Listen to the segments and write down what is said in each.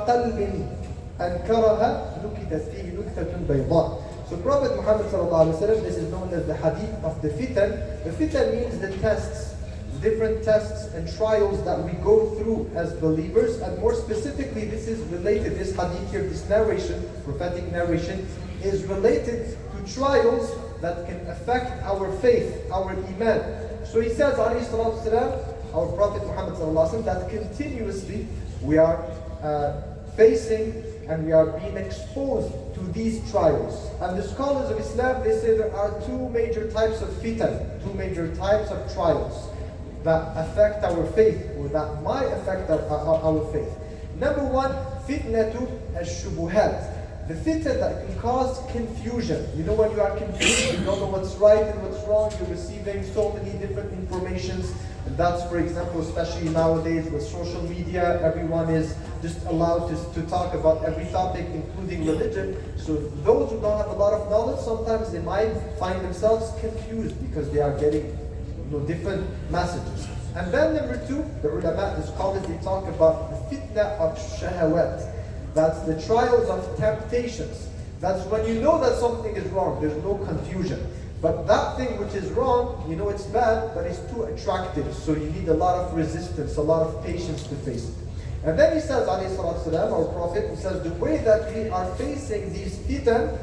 قلب أنكرها نكتت فيه نكتة بيضاء. So Prophet Muhammad sallallahu alaihi wasallam, this is known as the Hadith of the Fitan. The Fitan means the tests, different tests and trials that we go through as believers, and more specifically this is related, this hadith here, this narration, prophetic narration, is related to trials that can affect our faith, our iman. So he says, alayhi salatu wasalam, our Prophet Muhammad sallallahu alaihi wasallam, that continuously we are facing and we are being exposed to these trials. And the scholars of Islam, they say there are two major types of fitan, two major types of trials that affect our faith, or that might affect our faith. Number one, fitnatu al-shubuhat. The fitna that can cause confusion. You know, when you are confused, you don't know what's right and what's wrong, you're receiving so many different informations. And that's, for example, especially nowadays with social media, everyone is just allowed to talk about every topic, including religion. So those who don't have a lot of knowledge, sometimes they might find themselves confused because they are getting different messages. And then number two, the ulama, the scholars, they talk about the fitna of shahawat. That's the trials of temptations. That's when you know that something is wrong, there's no confusion. But that thing which is wrong, you know it's bad, but it's too attractive. So you need a lot of resistance, a lot of patience to face it. And then he says, alayhi salatu salam, our Prophet, he says, the way that we are facing these fitan,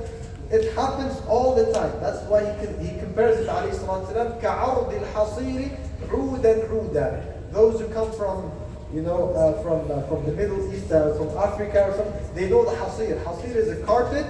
it happens all the time. That's why he compares it, alayhi salatu salam, كَعَرْضِ الْحَصِيرِ عُودًا عُودًا. Those who come from from the Middle East, from Africa or something, they know the hasir. Hasir is a carpet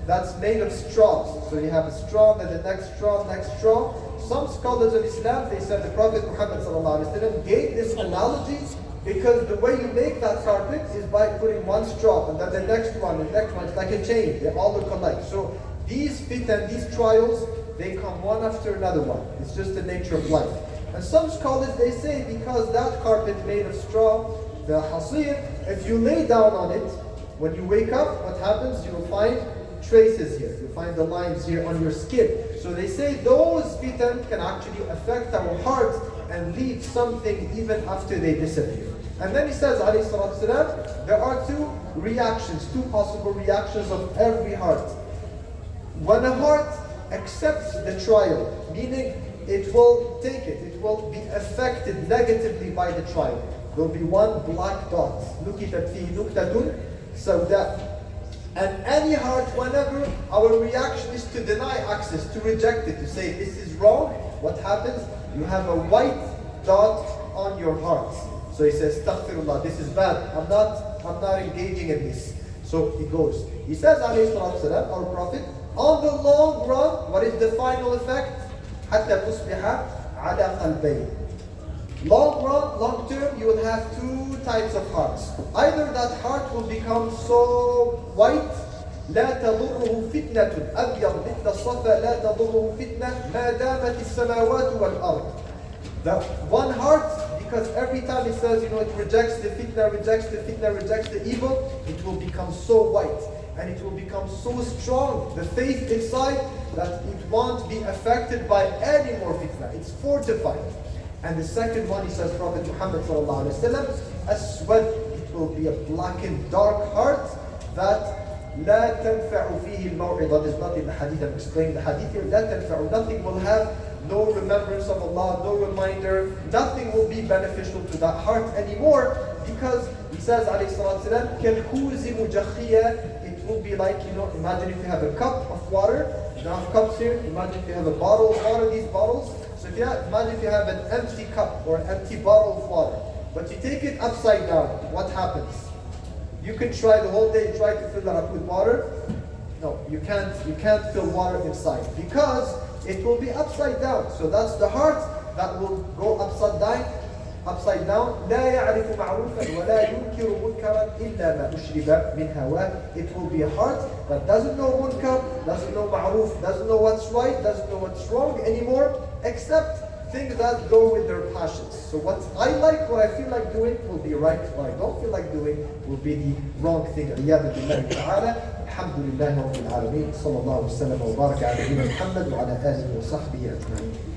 that's made of straws. So you have a straw, then the next straw, next straw. Some scholars of Islam, they said the Prophet Muhammad ﷺ gave this analogy because the way you make that carpet is by putting one straw and then the next one, it's like a chain. They all look alike. So these fitan, these trials, they come one after another one. It's just the nature of life. And some scholars, they say because that carpet made of straw, the hasir, if you lay down on it, when you wake up, what happens? You will find traces here. You'll find the lines here on your skin. So they say those fitan can actually affect our heart and leave something even after they disappear. And then he says, alayhi salatu salam, there are two reactions, two possible reactions of every heart. When a heart accepts the trial, meaning it will take it will be affected negatively by the trial. There will be one black dot. نُكِتَتْ فِيهِ نُكْتَةٌ سَوْدَاء. And any heart, whenever our reaction is to deny access, to reject it, to say this is wrong, what happens? You have a white dot on your heart. So he says, astaghfirullah, this is bad. I'm not engaging in this. So he goes. He says, alayhi salatu salam, our Prophet, on the long run, what is the final effect? حتى تصبح على قلبين. Long run, long term, you will have two types of hearts. Either that heart will become so white, لا تضره فتنة أبيض مثل الصفا لا تضره فتنة ما دامت السماوات والأرض. The one heart, because every time it says, it rejects the fitna, rejects the evil, it will become so white. And it will become so strong, the faith inside, that it won't be affected by any more fitna. It's fortified. And the second one, he says, Prophet Muhammad sallallahu alaihi wasallam, aswad, it will be a blackened, dark heart that لا تنفع فيه الموعظة. There's not in the hadith, I'm explaining the hadith here. لا تنفع, nothing will have no remembrance of Allah, no reminder, nothing will be beneficial to that heart anymore, because he says, alayhi salatu salam, كالكوز مجخية. It will be like, imagine if you have a cup of water, you don't have cups here, imagine if you have a bottle of water, these bottles. So imagine if you have an empty cup or an empty bottle of water, but you take it upside down, what happens? You can try the whole day, try to fill that up with water. No, you can't fill water inside because it will be upside down. So that's the heart that will go upside down. لا يعرف معروفا ولا ينكر منكرا إلا ما أشرب من هواه. It will be a heart that doesn't know munkar, doesn't know ma'ruf, doesn't know what's right, doesn't know what's wrong anymore, except things that go with their passions. So what I like, what I feel like doing will be right. What I don't feel like doing will be the wrong thing. عياذا بالله تعالى. الحمد لله رب العالمين. صلى الله وسلم وبارك على نبينا محمد وعلى آله وصحبه أجمعين.